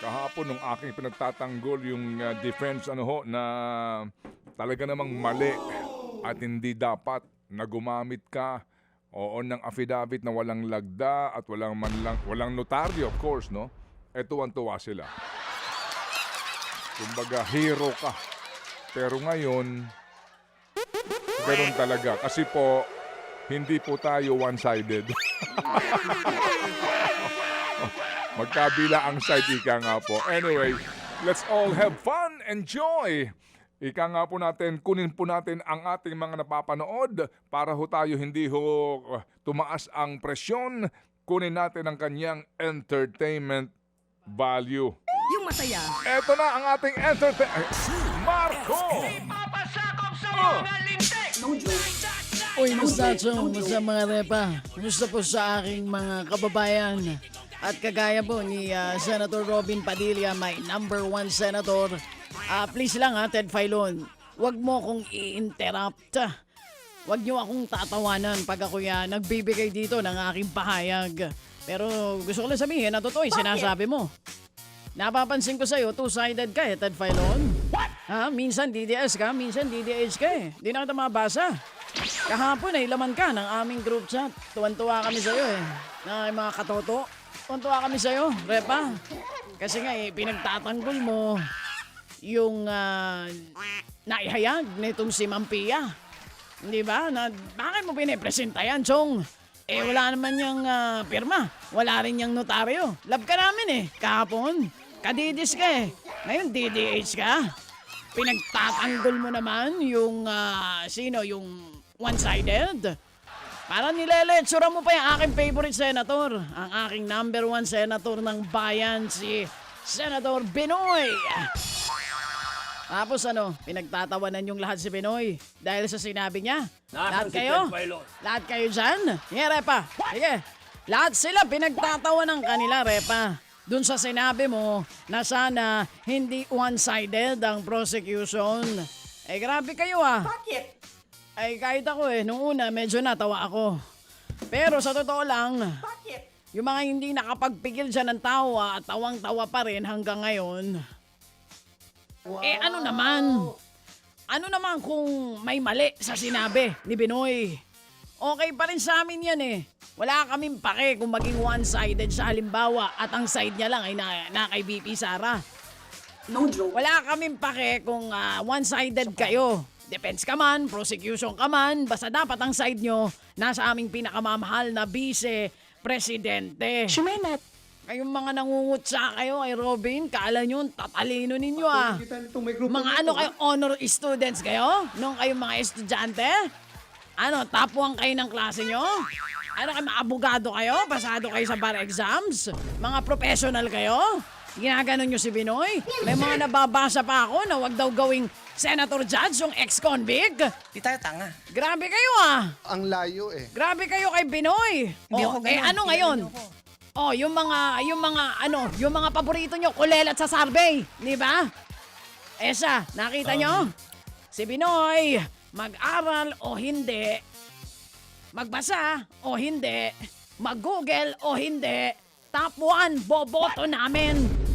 kahapon nung aking pinagtatanggol yung defense na talaga namang mali at hindi dapat na gumamit ka ng affidavit na walang lagda at walang notaryo, of course, no? Tuwan-tuwa sila. Kumbaga, hero ka. Pero ngayon, ganun talaga. Kasi po, hindi po tayo one-sided. Magkabila ang side, ika nga po. Anyway, let's all have fun, enjoy. Ika nga po natin, kunin po natin ang ating mga napapanood para ho tayo hindi tumaas ang presyon. Kunin natin ang kanyang entertainment value. Yung masaya. Eto na ang ating entertainment. Marco! Uy, mustacho, musta mga repa. Musta po sa aking mga kababayan. At kagaya po ni Senator Robin Padilla, my number one senator. Please lang Ted Filon, wag mo akong i-interrupt. Wag niyo akong tatawanan pag ako nagbibigay dito ng aking pahayag. Pero gusto ko lang sabihin na totoo yung sinasabi mo. Napapansin ko sa'yo, two-sided ka Ted Filon. Ha? Minsan DDS ka, minsan DDH ka Di na kita mabasa. Kahapon ay laman ka ng aming group chat. Tuwan-tuwa kami sa'yo na mga katoto. Tuwan-tuwa kami sa'yo, Repa. Kasi nga pinagtatanggol mo yung naihayag nitong si Mampia. Di ba? Bakit mo pinipresenta yan, Chong? Wala naman yung pirma. Wala rin yung notaryo. Love ka namin kahapon. Kadidis ka Ngayon, DDH ka. Pinagtatanggol mo naman yung, yung one-sided. Para nileletsura mo pa yung aking favorite senator. Ang aking number one senator ng bayan, si Senator Binoy. Tapos pinagtatawanan yung lahat si Binoy dahil sa sinabi niya. Lahat kayo? Lahat kayo dyan? Sige, Repa. Sige. Lahat sila pinagtatawanan kanila, Repa. Dun sa sinabi mo na sana hindi one-sided ang prosecution. Grabe kayo Bakit? Kahit ako nung una medyo natawa ako. Pero sa totoo lang, Bakit? yung mga hindi nakapagpigil dyan ng tawa at tawang-tawa pa rin hanggang ngayon. Wow. Ano naman kung may mali sa sinabi ni Binoy? Okay pa rin sa amin yan Wala kaming pake kung maging one-sided sa halimbawa at ang side niya lang ay na kay VP Sara. No joke. Wala kaming pake kung one-sided kayo. Defense ka man, prosecution ka man, basta dapat ang side nyo nasa aming pinakamamahal na vice-presidente. Shumenat. Kayong mga nangungutsa kayo Robin, kala nyo tatalino ninyo Mga kayo, honor students kayo? Nung kayong mga estudyante? Top 1 kayo ng klase nyo? Kayo, maabogado kayo? Pasado kayo sa bar exams? Mga professional kayo? Ginaganon nyo si Binoy? May mga nababasa pa ako na wag daw gawing senator judge yung ex-convict? Di tayo tanga. Grabe kayo Ang layo Grabe kayo kay Binoy. Hindi ako ganun. Ano ngayon? Yung mga paborito nyo, kulelat sa survey, di ba? Siya, nakita nyo? Si Binoy, mag-aral o hindi, magbasa o hindi, mag-google o hindi, top 1, boboto namin.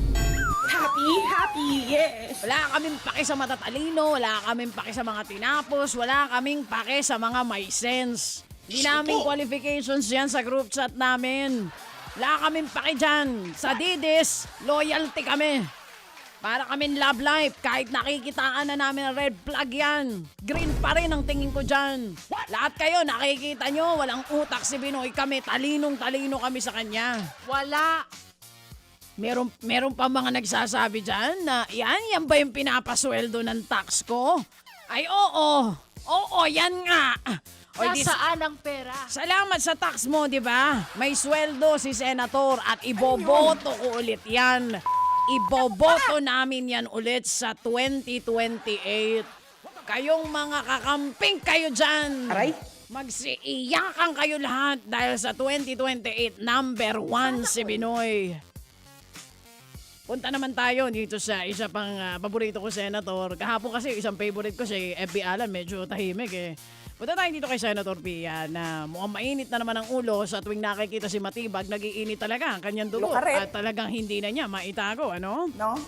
Happy, yes. Wala kaming pake sa matatalino, wala kaming pake sa mga tinapos, wala kaming pake sa mga may sense. Hindi namin qualifications yan sa group chat namin. Wala kaming pake dyan. Sa Didis, loyalty kami. Para kaming love life, kahit nakikitaan na namin ang red flag yan. Green pa rin ang tingin ko dyan. Lahat kayo, nakikita nyo, walang utak si Binoy. Kami, talinong-talino kami sa kanya. Wala. Meron pa mga nagsasabi dyan na yan ba yung pinapasweldo ng tax ko? Ay, oo, yan nga. Nasaan ang pera? Salamat sa tax mo, di ba? May sweldo si Senator at iboboto ko ulit yan. Iboboto namin yan ulit sa 2028. Kayong mga kakamping kayo dyan. Aray? Magsiiyakan kayo lahat dahil sa 2028 number 1 si Binoy. Punta naman tayo dito sa isa pang paborito ko senator. Kahapon kasi isang favorite ko si FB Alan, medyo tahimik Punta tayo dito kay Senator Pia na mukhang mainit na naman ang ulo sa tuwing nakikita si Matibag, nag-iinit talaga ang kanyang dugo Lukaret. at talagang hindi na niya maitago, ano? No?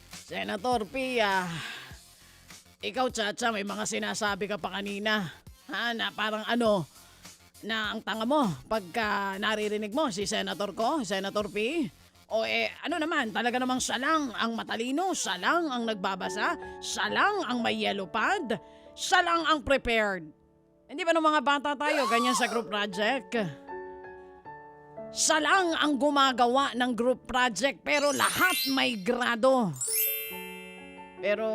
Senator Pia, ikaw, Chacha, may mga sinasabi ka pa kanina. Ha, na parang ano, na ang tanga mo pagka naririnig mo si Senator ko, Senator P. O ano naman, talaga namang siya lang ang matalino, siya lang ang nagbabasa, siya lang ang may yellow pad, siya lang ang prepared. Hindi ba nung mga bata tayo, ganyan sa group project? Siya lang ang gumagawa ng group project pero lahat may grado. Pero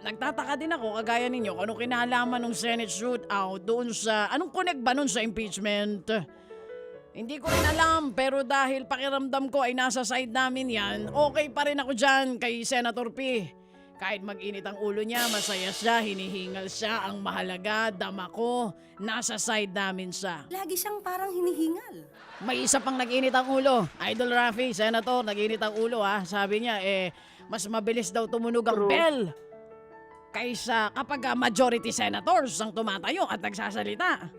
nagtataka din ako, kagaya ninyo, kung anong kinalaman ng Senate shootout doon sa, anong connect ba nun sa impeachment? Hindi ko rin alam, pero dahil pakiramdam ko ay nasa side namin yan, okay pa rin ako dyan kay Senator P. Kahit mag-init ang ulo niya, masaya siya, hinihingal siya, ang mahalaga, dama ko, nasa side namin siya. Lagi siyang parang hinihingal. May isa pang nag-init ang ulo. Idol Rafi, Senator, nag-init ang ulo ha. Sabi niya, mas mabilis daw tumunog ang bell kaysa kapag majority senators ang tumatayo at nagsasalita.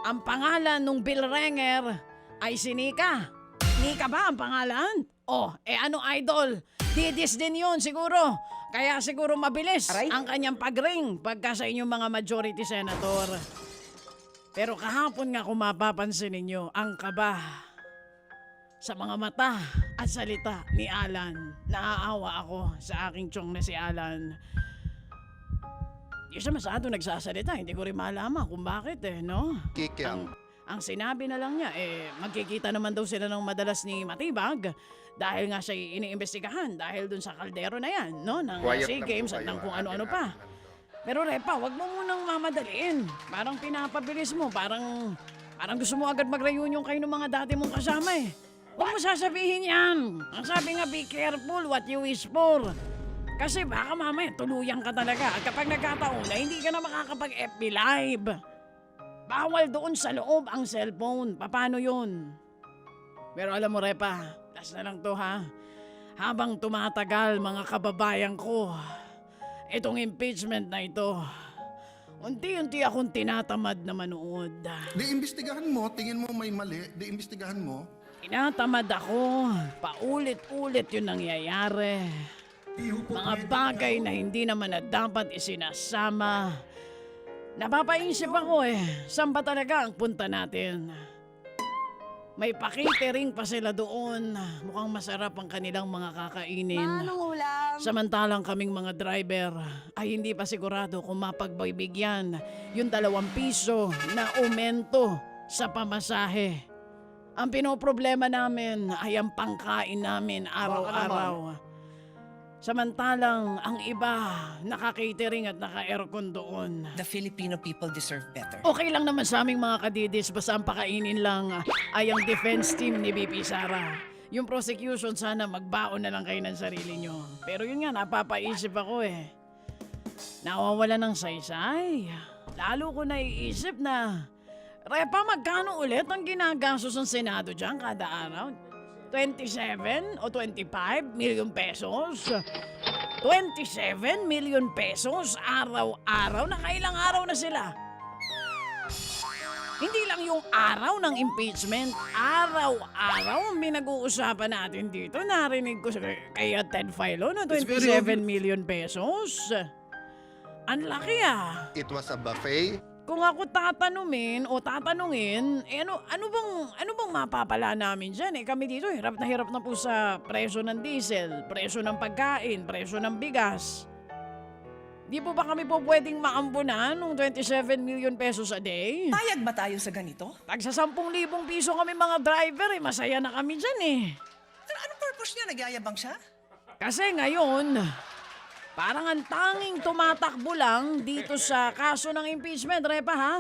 Ang pangalan ng bell ringer ay si Nika. Nika ba ang pangalan? Ano idol? Didis din yun siguro. Kaya siguro mabilis Aray. ang kanyang pag-ring pagka sa inyong mga majority senator. Pero kahapon nga kung mapapansin ninyo, ang kaba sa mga mata at salita ni Alan. Naaawa ako sa aking tiyong na si Alan. Di siya masyado nagsasalita, hindi ko rin malaman kung bakit no? Ang sinabi na lang niya, magkikita naman daw sila ng madalas ni Matibag dahil nga siya iniimbestigahan dahil dun sa kaldero na yan, no? Ng SEA Games at ng kung ano-ano pa. Pero Repa, wag mo munang mamadaliin. Parang pinapabilis mo, parang gusto mo agad mag-reunion kayo ng mga dati mong kasama Huwag mo sasabihin yan. Ang sabi nga, be careful what you wish for. Kasi baka mamaya tuluyan ka talaga. At kapag nagkataon na hindi ka na makakapag-FB Live. Bawal doon sa loob ang cellphone. Paano yun? Pero alam mo, Repa, last na lang to ha. Habang tumatagal mga kababayan ko, itong impeachment na ito, unti-unti akong tinatamad na manood. Di-imbestigahan mo, tingin mo may mali, di-imbestigahan mo. Tinatamad ako. Paulit-ulit yung nangyayari. Mga bagay na hindi naman na dapat isinasama. Napapaisip ako saan ba talaga ang punta natin? May pa-catering pa sila doon. Mukhang masarap ang kanilang mga kakainin. Anong ulam? Samantalang kaming mga driver ay hindi pa sigurado kung mapagbibigyan yung 2 piso na aumento sa pamasahe. Ang pinoproblema namin ay ang pangkain namin araw-araw. Samantalang ang iba naka-catering at naka-aircon doon. The Filipino people deserve better. Okay lang naman sa aming mga kadidis, basta ang pakainin lang ay ang defense team ni BP Sara. Yung prosecution sana magbaon na lang kayo ng sarili nyo. Pero yun nga, napapaisip ako Nawawala ng saysay. Lalo ko naiisip na, Repa, magkano ulit ang ginagastos ng Senado dyan kada araw? 27 o 25 million pesos? 27 million pesos araw-araw? Nakailang araw na sila? Hindi lang yung araw ng impeachment, araw-araw ang pinag-uusapan natin dito. Narinig ko kay Ted Filon na 27 million pesos. Ang laki It was a buffet. Kung ako tatanungin, ano bang mapapala namin dyan? Kami dito, hirap na po sa presyo ng diesel, presyo ng pagkain, presyo ng bigas. Di po ba kami po pwedeng maambunan ng 27 million pesos a day? Payag ba tayo sa ganito? Tagsa 10,000 piso kami mga driver, masaya na kami dyan Pero anong purpose niya? Nagyayabang siya? Kasi ngayon, parang ang tanging tumatakbo lang dito sa kaso ng impeachment, Repa ha?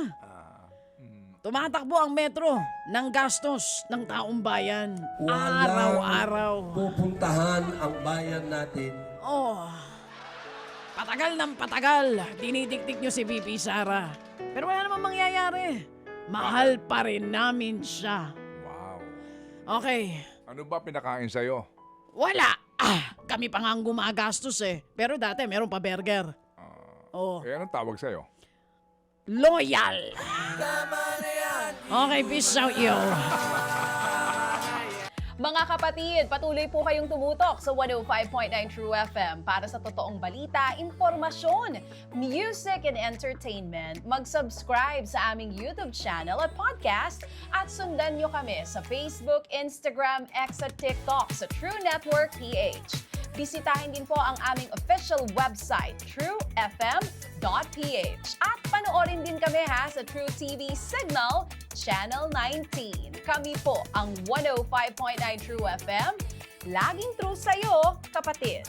Tumatakbo ang metro ng gastos ng taong bayan. Araw-araw. Pupuntahan ang bayan natin. Patagal ng patagal, dinidikdik nyo si VP Sara. Pero wala namang mangyayari. Mahal pa rin namin siya. Wow. Okay, Ano ba pinakain sa'yo? wala. Kami pa nga ang gumagastos Pero dati meron pa burger. Anong tawag sa'yo? loyal. Okay, peace out, yo. Mga kapatid, patuloy po kayong tumutok sa 105.9 True FM para sa totoong balita, impormasyon, music, and entertainment. Mag-subscribe sa aming YouTube channel at podcast at sundan nyo kami sa Facebook, Instagram, X at TikTok sa True Network PH. Bisitahin din po ang aming official website, truefm.ph. At panoorin din kami sa True TV Signal, Channel 19. Kami po ang 105.9 True FM. Laging true sa'yo, kapatid.